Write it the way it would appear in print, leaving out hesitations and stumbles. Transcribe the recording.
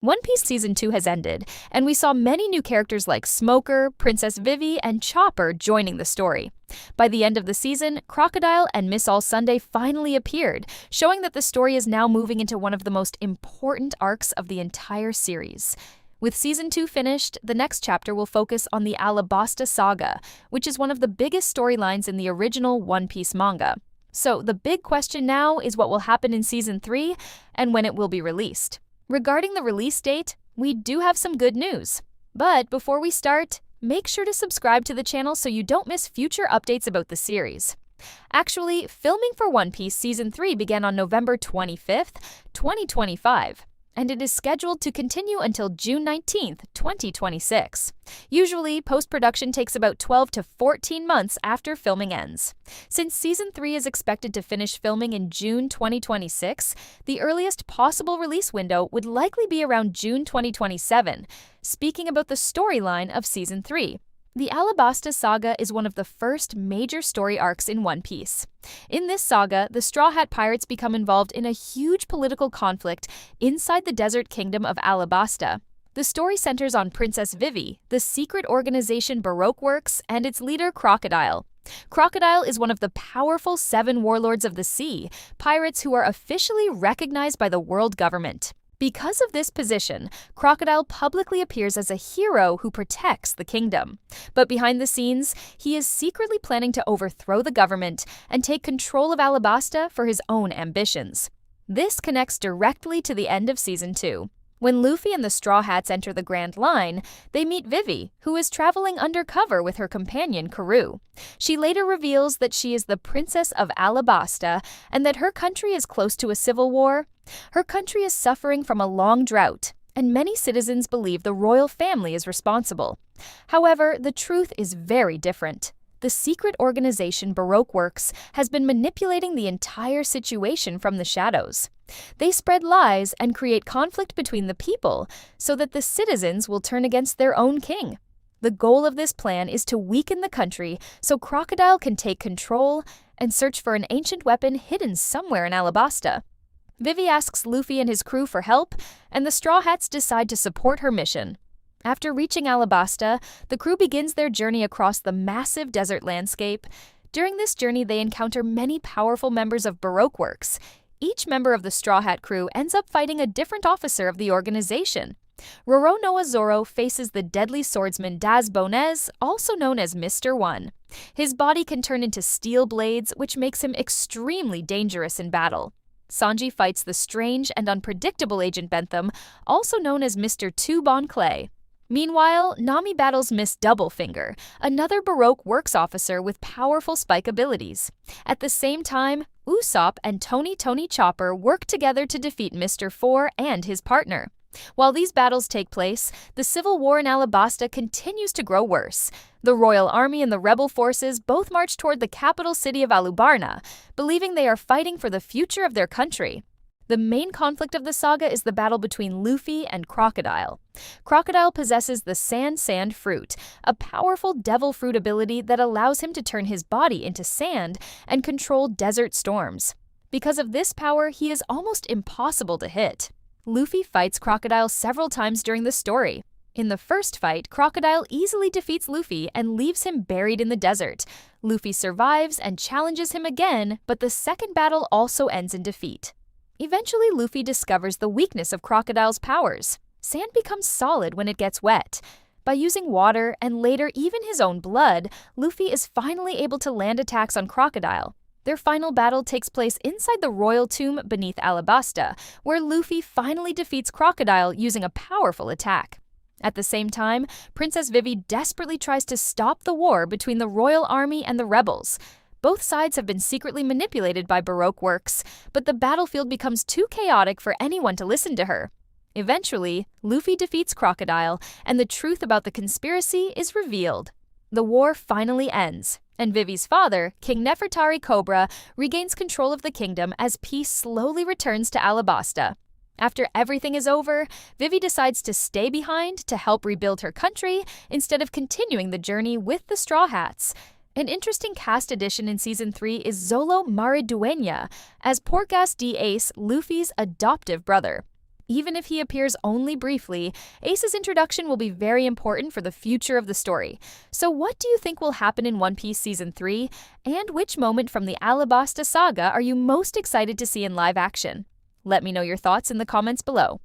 One Piece Season 2 has ended, and we saw many new characters like Smoker, Princess Vivi, and Chopper joining the story. By the end of the season, Crocodile and Miss All Sunday finally appeared, showing that the story is now moving into one of the most important arcs of the entire series. With Season 2 finished, the next chapter will focus on the Alabasta saga, which is one of the biggest storylines in the original One Piece manga. So the big question now is what will happen in Season 3 and when it will be released. Regarding the release date, we do have some good news. But before we start, make sure to subscribe to the channel so you don't miss future updates about the series. Actually, filming for One Piece Season 3 began on November 25th, 2025, and it is scheduled to continue until June 19th, 2026. Usually, post-production takes about 12 to 14 months after filming ends. Since Season 3 is expected to finish filming in June 2026, the earliest possible release window would likely be around June 2027. Speaking about the storyline of Season 3, the Alabasta saga is one of the first major story arcs in One Piece. In this saga, the Straw Hat Pirates become involved in a huge political conflict inside the desert kingdom of Alabasta. The story centers on Princess Vivi, the secret organization Baroque Works, and its leader Crocodile. Crocodile is one of the powerful 7 warlords of the sea, pirates who are officially recognized by the world government. Because of this position, Crocodile publicly appears as a hero who protects the kingdom. But behind the scenes, he is secretly planning to overthrow the government and take control of Alabasta for his own ambitions. This connects directly to the end of Season 2. When Luffy and the Straw Hats enter the Grand Line, they meet Vivi, who is traveling undercover with her companion Karoo. She later reveals that she is the Princess of Alabasta and that her country is close to a civil war. Her country is suffering from a long drought, and many citizens believe the royal family is responsible. However, the truth is very different. The secret organization Baroque Works has been manipulating the entire situation from the shadows. They spread lies and create conflict between the people so that the citizens will turn against their own king. The goal of this plan is to weaken the country so Crocodile can take control and search for an ancient weapon hidden somewhere in Alabasta. Vivi asks Luffy and his crew for help, and the Straw Hats decide to support her mission. After reaching Alabasta, the crew begins their journey across the massive desert landscape. During this journey, they encounter many powerful members of Baroque Works. Each member of the Straw Hat crew ends up fighting a different officer of the organization. Roronoa Zoro faces the deadly swordsman Daz Bonez, also known as Mr. One. His body can turn into steel blades, which makes him extremely dangerous in battle. Sanji fights the strange and unpredictable Agent Bentham, also known as Mr. Two Bon Clay. Meanwhile, Nami battles Miss Doublefinger, another Baroque Works officer with powerful spike abilities. At the same time, Usopp and Tony Chopper work together to defeat Mr. Four and his partner. While these battles take place, the civil war in Alabasta continues to grow worse. The royal army and the rebel forces both march toward the capital city of Alubarna, believing they are fighting for the future of their country. The main conflict of the saga is the battle between Luffy and Crocodile. Crocodile possesses the Sand Fruit, a powerful devil fruit ability that allows him to turn his body into sand and control desert storms. Because of this power, he is almost impossible to hit. Luffy fights Crocodile several times during the story. In the first fight, Crocodile easily defeats Luffy and leaves him buried in the desert. Luffy survives and challenges him again, but the second battle also ends in defeat. Eventually, Luffy discovers the weakness of Crocodile's powers. Sand becomes solid when it gets wet. By using water and later even his own blood, Luffy is finally able to land attacks on Crocodile. Their final battle takes place inside the royal tomb beneath Alabasta, where Luffy finally defeats Crocodile using a powerful attack. At the same time, Princess Vivi desperately tries to stop the war between the royal army and the rebels. Both sides have been secretly manipulated by Baroque Works, but the battlefield becomes too chaotic for anyone to listen to her. Eventually, Luffy defeats Crocodile, and the truth about the conspiracy is revealed. The war finally ends, and Vivi's father, King Nefertari Cobra, regains control of the kingdom as peace slowly returns to Alabasta. After everything is over, Vivi decides to stay behind to help rebuild her country instead of continuing the journey with the Straw Hats. An interesting cast addition in Season 3 is Zolo Maridueña as Portgas D. Ace, Luffy's adoptive brother. Even if he appears only briefly, Ace's introduction will be very important for the future of the story. So what do you think will happen in One Piece Season 3? And which moment from the Alabasta saga are you most excited to see in live action? Let me know your thoughts in the comments below.